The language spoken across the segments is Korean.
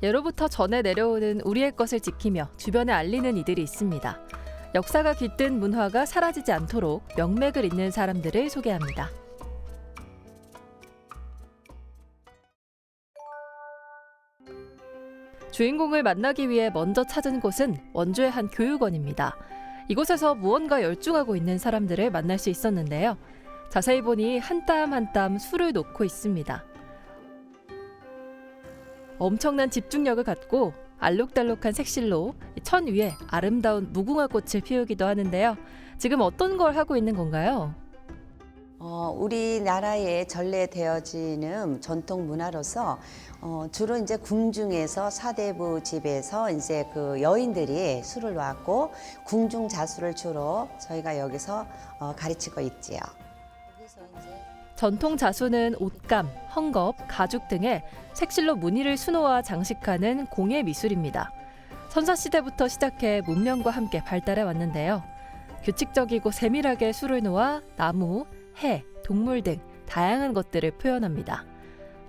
예로부터 전해 내려오는 우리의 것을 지키며 주변에 알리는 이들이 있습니다. 역사가 깃든 문화가 사라지지 않도록 명맥을 잇는 사람들을 소개합니다. 주인공을 만나기 위해 먼저 찾은 곳은 원주의 한 교육원입니다. 이곳에서 무언가 열중하고 있는 사람들을 만날 수 있었는데요. 자세히 보니 한 땀 한 땀 술을 놓고 있습니다. 엄청난 집중력을 갖고 알록달록한 색실로 천 위에 아름다운 무궁화 꽃을 피우기도 하는데요. 지금 어떤 걸 하고 있는 건가요? 우리나라에 전래되어지는 전통 문화로서 주로 이제 궁중에서 사대부 집에서 이제 그 여인들이 술을 놨고 궁중 자수를 주로 저희가 여기서 가르치고 있지요. 전통 자수는 옷감, 헝겊, 가죽 등의 색실로 무늬를 수놓아 장식하는 공예 미술입니다. 선사시대부터 시작해 문명과 함께 발달해 왔는데요. 규칙적이고 세밀하게 술을 놓아 나무, 해, 동물 등 다양한 것들을 표현합니다.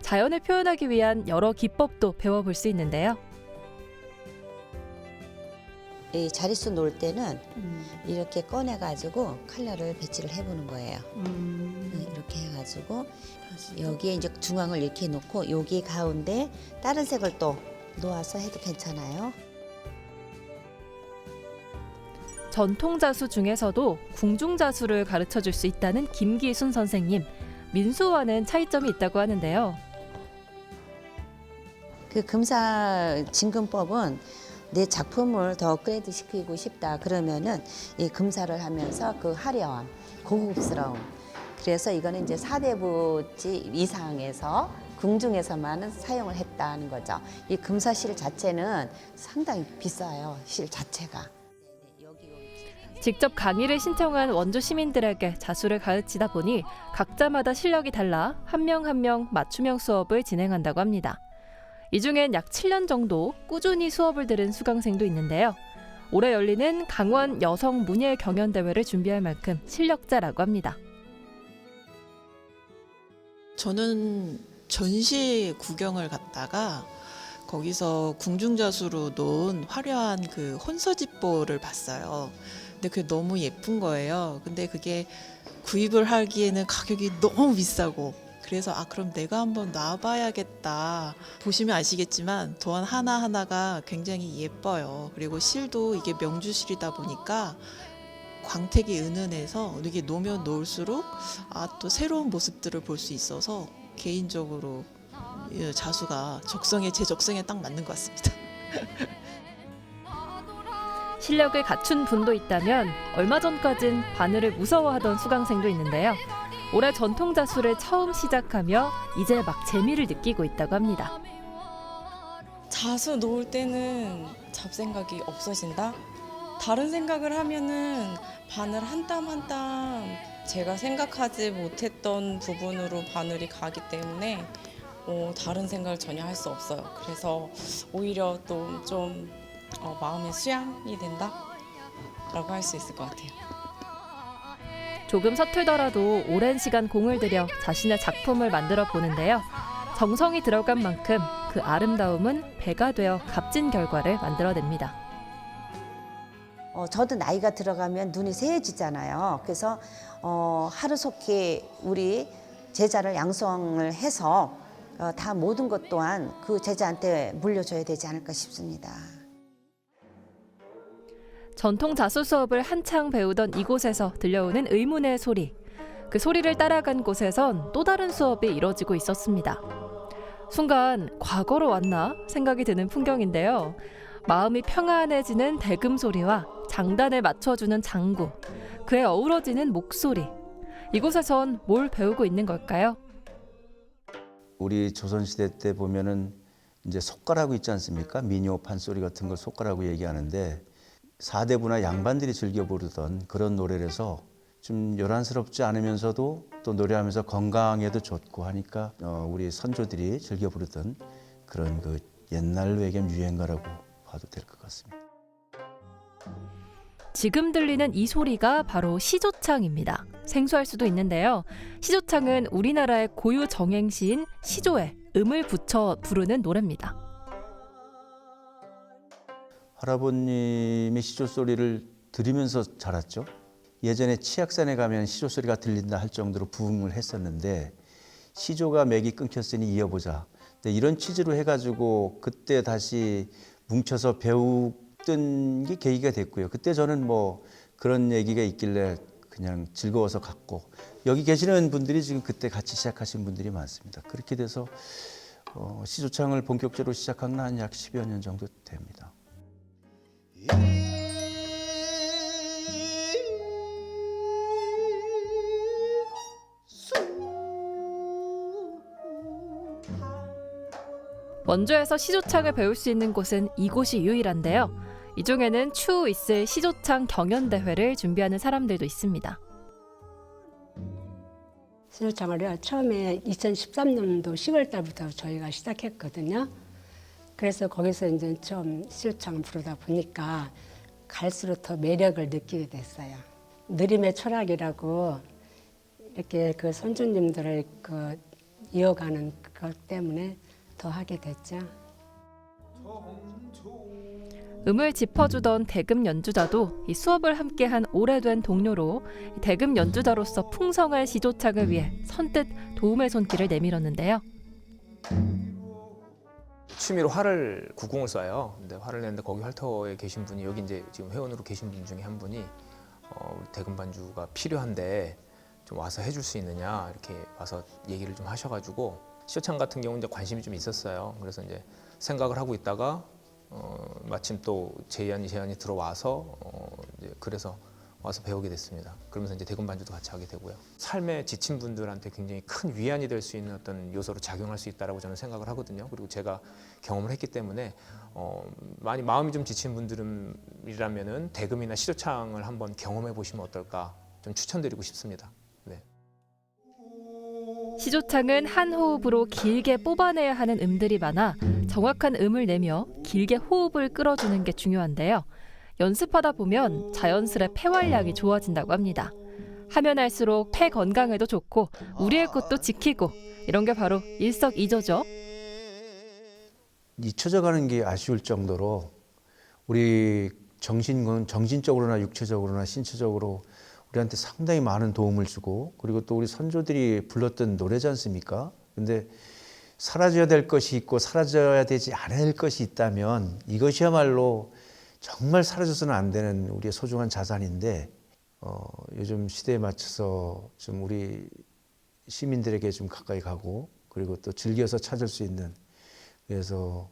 자연을 표현하기 위한 여러 기법도 배워볼 수 있는데요. 이 자릿수 놓을 때는 이렇게 꺼내가지고 컬러를 배치를 해보는 거예요. 이렇게 해가지고 여기에 이제 중앙을 이렇게 놓고 여기 가운데 다른 색을 또 놓아서 해도 괜찮아요. 전통 자수 중에서도 궁중 자수를 가르쳐줄 수 있다는 김기순 선생님. 민수와는 차이점이 있다고 하는데요. 그 금사 진금법은 내 작품을 더 업그레이드 시키고 싶다 그러면은 이 금사를 하면서 그 화려함, 고급스러움. 그래서 이거는 이제 사대부집 이상에서 궁중에서만 사용을 했다는 거죠. 이 금사실 자체는 상당히 비싸요. 실 자체가. 직접 강의를 신청한 원주 시민들에게 자수를 가르치다 보니 각자마다 실력이 달라 한 명 한 명 맞춤형 수업을 진행한다고 합니다. 이 중엔 약 7년 정도 꾸준히 수업을 들은 수강생도 있는데요. 올해 열리는 강원 여성 문예 경연대회를 준비할 만큼 실력자라고 합니다. 저는 전시 구경을 갔다가 거기서 궁중자수로 놓은 화려한 그 혼서집보를 봤어요. 근데 그게 너무 예쁜 거예요. 근데 그게 구입을 하기에는 가격이 너무 비싸고 그래서 그럼 내가 한번 놔봐야겠다. 보시면 아시겠지만 도안 하나하나가 굉장히 예뻐요. 그리고 실도 이게 명주실이다 보니까 광택이 은은해서 이게 놓으면 놓을수록 또 새로운 모습들을 볼 수 있어서 개인적으로 자수가 제 적성에 딱 맞는 것 같습니다. 실력을 갖춘 분도 있다면 얼마 전까진 바늘을 무서워하던 수강생도 있는데요. 올해 전통 자수를 처음 시작하며 이제 막 재미를 느끼고 있다고 합니다. 자수 놓을 때는 잡생각이 없어진다? 다른 생각을 하면은 바늘 한 땀 한 땀 제가 생각하지 못했던 부분으로 바늘이 가기 때문에 다른 생각을 전혀 할 수 없어요. 그래서 오히려 또 좀 마음의 수양이 된다라고 할 수 있을 것 같아요. 조금 서툴더라도 오랜 시간 공을 들여 자신의 작품을 만들어 보는데요. 정성이 들어간 만큼 그 아름다움은 배가 되어 값진 결과를 만들어냅니다. 저도 나이가 들어가면 눈이 새해지잖아요. 그래서 하루속히 우리 제자를 양성을 해서 다 모든 것 또한 그 제자한테 물려줘야 되지 않을까 싶습니다. 전통 자수 수업을 한창 배우던 이곳에서 들려오는 의문의 소리. 그 소리를 따라간 곳에선 또 다른 수업이 이뤄지고 있었습니다. 순간 과거로 왔나 생각이 드는 풍경인데요. 마음이 평안해지는 대금 소리와 장단을 맞춰주는 장구, 그에 어우러지는 목소리. 이곳에선 뭘 배우고 있는 걸까요? 우리 조선시대 때 보면은 이제 속가라고 있지 않습니까? 민요 판소리 같은 걸 속가라고 얘기하는데 사대부나 양반들이 즐겨 부르던 그런 노래라서 좀 요란스럽지 않으면서도 또 노래하면서 건강에도 좋고 하니까 우리 선조들이 즐겨 부르던 그런 그 옛날 외겜 유행가라고 봐도 될 것 같습니다. 지금 들리는 이 소리가 바로 시조창입니다. 생소할 수도 있는데요. 시조창은 우리나라의 고유 정행시인 시조에 음을 붙여 부르는 노래입니다. 할아버님이 시조 소리를 들으면서 자랐죠. 예전에 치악산에 가면 시조 소리가 들린다 할 정도로 부흥을 했었는데 시조가 맥이 끊겼으니 이어보자. 근데 이런 취지로 해가지고 그때 다시 뭉쳐서 배웠던 게 계기가 됐고요. 그때 저는 뭐 그런 얘기가 있길래 그냥 즐거워서 갔고 여기 계시는 분들이 지금 그때 같이 시작하신 분들이 많습니다. 그렇게 돼서 시조창을 본격적으로 시작한 건 한 약 10여 년 정도 됩니다. 원주에서 시조창을 배울 수 있는 곳은 이곳이 유일한데요. 이 중에는 추후 있을 시조창 경연대회를 준비하는 사람들도 있습니다. 시조창을요, 처음에 2013년도 10월 달부터 저희가 시작했거든요. 그래서 거기서 이제 처음 시조창을 부르다 보니까 갈수록 더 매력을 느끼게 됐어요. 느림의 철학이라고 이렇게 그 선주님들을 이어가는 것 때문에 더 하게 됐죠. 음을 짚어주던 대금 연주자도 이 수업을 함께한 오래된 동료로 대금 연주자로서 풍성한 시조창을 위해 선뜻 도움의 손길을 내밀었는데요. 취미로 활을 구궁을 쏴요. 근데 활을 내는데 거기 활터에 계신 분이 여기 이제 지금 회원으로 계신 분 중에 한 분이 우리 대금 반주가 필요한데 좀 와서 해줄 수 있느냐 이렇게 와서 얘기를 좀 하셔가지고 시조창 같은 경우는 이제 관심이 좀 있었어요. 그래서 이제 생각을 하고 있다가 마침 또 제안이 들어와서 이제 그래서 와서 배우게 됐습니다. 그러면서 이제 대금 반주도 같이 하게 되고요. 삶에 지친 분들한테 굉장히 큰 위안이 될 수 있는 어떤 요소로 작용할 수 있다라고 저는 생각을 하거든요. 그리고 제가 경험을 했기 때문에 많이 마음이 좀 지친 분들이라면은 대금이나 시조창을 한번 경험해 보시면 어떨까 좀 추천드리고 싶습니다. 네. 시조창은 한 호흡으로 길게 뽑아내야 하는 음들이 많아 정확한 음을 내며 길게 호흡을 끌어주는 게 중요한데요. 연습하다 보면 자연스레 폐활량이 좋아진다고 합니다. 하면 할수록 폐 건강에도 좋고 우리의 꽃도 지키고 이런 게 바로 일석이조죠. 잊혀져 가는 게 아쉬울 정도로 우리 정신적으로나 육체적으로나 신체적으로 우리한테 상당히 많은 도움을 주고 그리고 또 우리 선조들이 불렀던 노래지 않습니까? 근데 사라져야 될 것이 있고 사라져야 되지 않을 것이 있다면 이것이야말로 정말 사라져서는 안 되는 우리의 소중한 자산인데 요즘 시대에 맞춰서 좀 우리 시민들에게 좀 가까이 가고 그리고 또 즐겨서 찾을 수 있는 그래서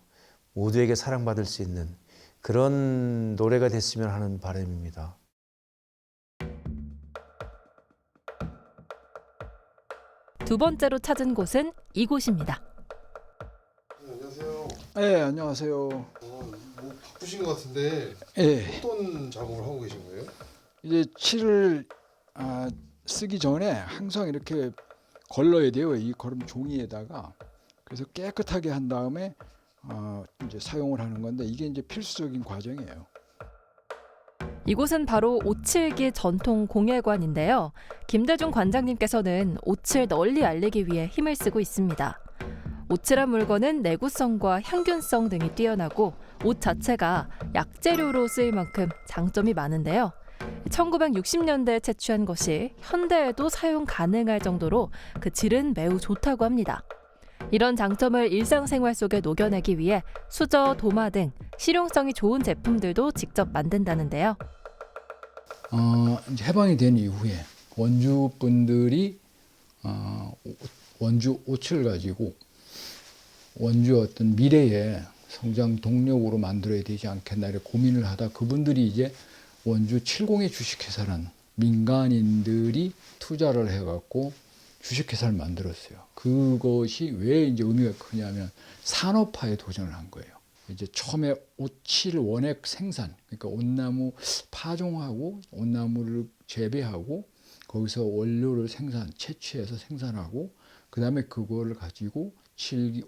모두에게 사랑받을 수 있는 그런 노래가 됐으면 하는 바람입니다. 두 번째로 찾은 곳은 이곳입니다. 안녕하세요. 네, 안녕하세요. 뭐 바쁘신 것 같은데 예, 어떤 작업을 하고 계신 거예요? 이제 칠을 쓰기 전에 항상 이렇게 걸러야 돼요. 이 걸음 종이에다가. 그래서 깨끗하게 한 다음에 이제 사용을 하는 건데 이게 이제 필수적인 과정이에요. 이곳은 바로 오칠기 전통 공예관인데요. 김대중 관장님께서는 옷을 널리 알리기 위해 힘을 쓰고 있습니다. 오칠한 물건은 내구성과 향균성 등이 뛰어나고 옷 자체가 약재료로 쓰일 만큼 장점이 많은데요. 1960년대에 채취한 것이 현대에도 사용 가능할 정도로 그 질은 매우 좋다고 합니다. 이런 장점을 일상생활 속에 녹여내기 위해 수저, 도마 등 실용성이 좋은 제품들도 직접 만든다는데요. 이제 해방이 된 이후에 원주 분들이 원주 옷을 가지고 원주 어떤 미래의 성장 동력으로 만들어야 되지 않겠나 이렇게 고민을 하다 그분들이 이제 원주 칠공예 주식회사라는 민간인들이 투자를 해갖고 주식회사를 만들었어요. 그것이 왜 이제 의미가 크냐면 산업화에 도전을 한 거예요. 이제 처음에 오칠 원액 생산, 그러니까 온나무 파종하고 온나무를 재배하고 거기서 원료를 채취해서 생산하고 그 다음에 그거를 가지고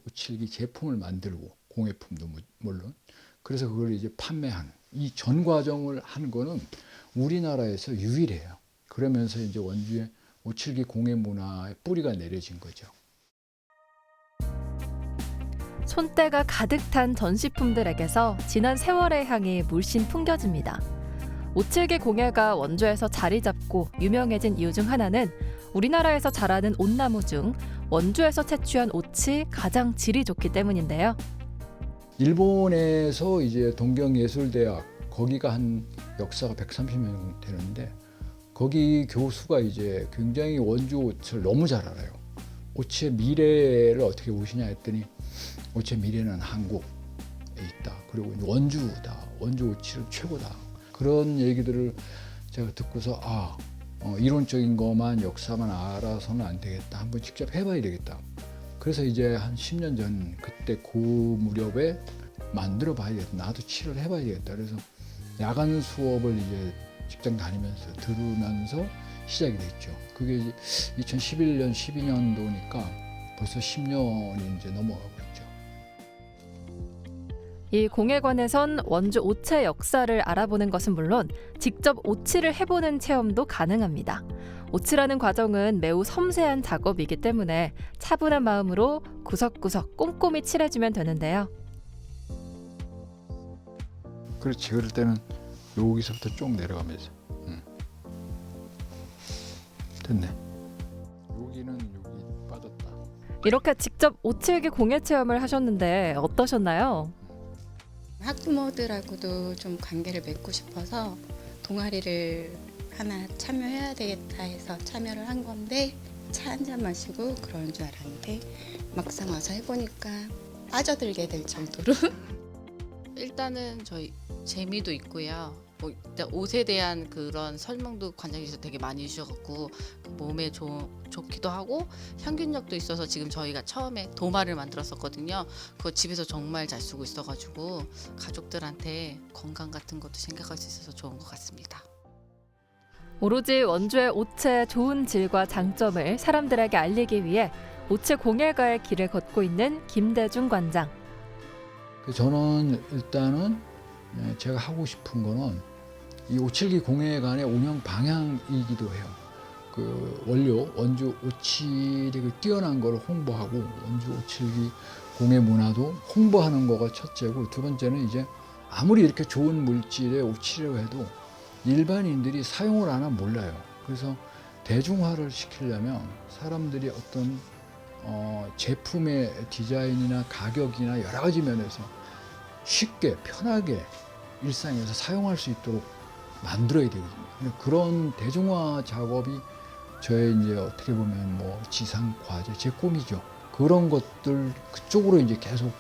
오칠기 제품을 만들고 공예품도 물론 그래서 그걸 이제 판매하는 이 전 과정을 한 거는 우리나라에서 유일해요. 그러면서 이제 원주의 오칠기 공예 문화의 뿌리가 내려진 거죠. 손때가 가득 탄 전시품들에게서 지난 세월의 향이 물씬 풍겨집니다. 오칠기 공예가 원주에서 자리 잡고 유명해진 이유 중 하나는 우리나라에서 자라는 온나무 중 원주에서 채취한 옷이 가장 질이 좋기 때문인데요. 일본에서 이제 동경예술대학 거기가 한 역사가 130년 되는데 거기 교수가 이제 굉장히 원주 옷을 너무 잘 알아요. 옷의 미래를 어떻게 보시냐 했더니 옷의 미래는 한국에 있다. 그리고 원주다. 원주 옷이 최고다. 그런 얘기들을 제가 듣고서 이론적인 것만 역사만 알아서는 안 되겠다. 한번 직접 해봐야 되겠다. 그래서 이제 한 10년 전 그때 그 무렵에 만들어 봐야겠다. 나도 칠을 해봐야 되겠다. 그래서 야간 수업을 이제 직장 다니면서 들으면서 시작이 됐죠. 그게 이제 2011년, 12년도니까 벌써 10년이 이제 넘어가고 있죠. 이 공예관에선 원주 옷의 역사를 알아보는 것은 물론 직접 옷칠을 해보는 체험도 가능합니다. 옷칠하는 과정은 매우 섬세한 작업이기 때문에 차분한 마음으로 구석구석 꼼꼼히 칠해주면 되는데요. 그렇지. 그럴 때는 여기서부터 쭉 내려가면서 됐네. 여기는 여기 빠졌다. 이렇게 직접 옷칠기 공예 체험을 하셨는데 어떠셨나요? 학부모들하고도 좀 관계를 맺고 싶어서 동아리를 하나 참여해야 되겠다 해서 참여를 한 건데 차 한 잔 마시고 그런 줄 알았는데 막상 와서 해보니까 빠져들게 될 정도로 일단은 저희 재미도 있고요. 뭐 일단 옷에 대한 그런 설명도 관장님께서 되게 많이 해주셔갖고 몸에 좋기도 하고 향균력도 있어서 지금 저희가 처음에 도마를 만들었었거든요. 그거 집에서 정말 잘 쓰고 있어가지고 가족들한테 건강 같은 것도 생각할 수 있어서 좋은 것 같습니다. 오로지 원주의 옷의 좋은 질과 장점을 사람들에게 알리기 위해 옷의 공예가의 길을 걷고 있는 김대중 관장. 저는 일단은 제가 하고 싶은 거는 이 오칠기 공예관의 운영 방향이기도 해요. 그 원주 오칠이 그 뛰어난 걸 홍보하고 원주 오칠기 공예 문화도 홍보하는 거가 첫째고, 두 번째는 이제 아무리 이렇게 좋은 물질의 오칠이라고 해도 일반인들이 사용을 안 하면 몰라요. 그래서 대중화를 시키려면 사람들이 어떤 제품의 디자인이나 가격이나 여러 가지 면에서 쉽게 편하게 일상에서 사용할 수 있도록 만들어야 되거든요. 그런 대중화 작업이 저의 이제 어떻게 보면 뭐 지상 과제, 제 꿈이죠. 그런 것들 그쪽으로 이제 계속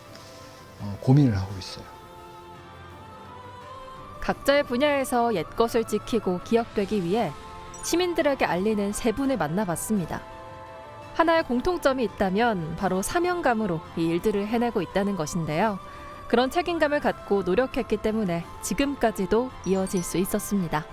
고민을 하고 있어요. 각자의 분야에서 옛것을 지키고 기억되기 위해 시민들에게 알리는 세 분을 만나봤습니다. 하나의 공통점이 있다면 바로 사명감으로 이 일들을 해내고 있다는 것인데요. 그런 책임감을 갖고 노력했기 때문에 지금까지도 이어질 수 있었습니다.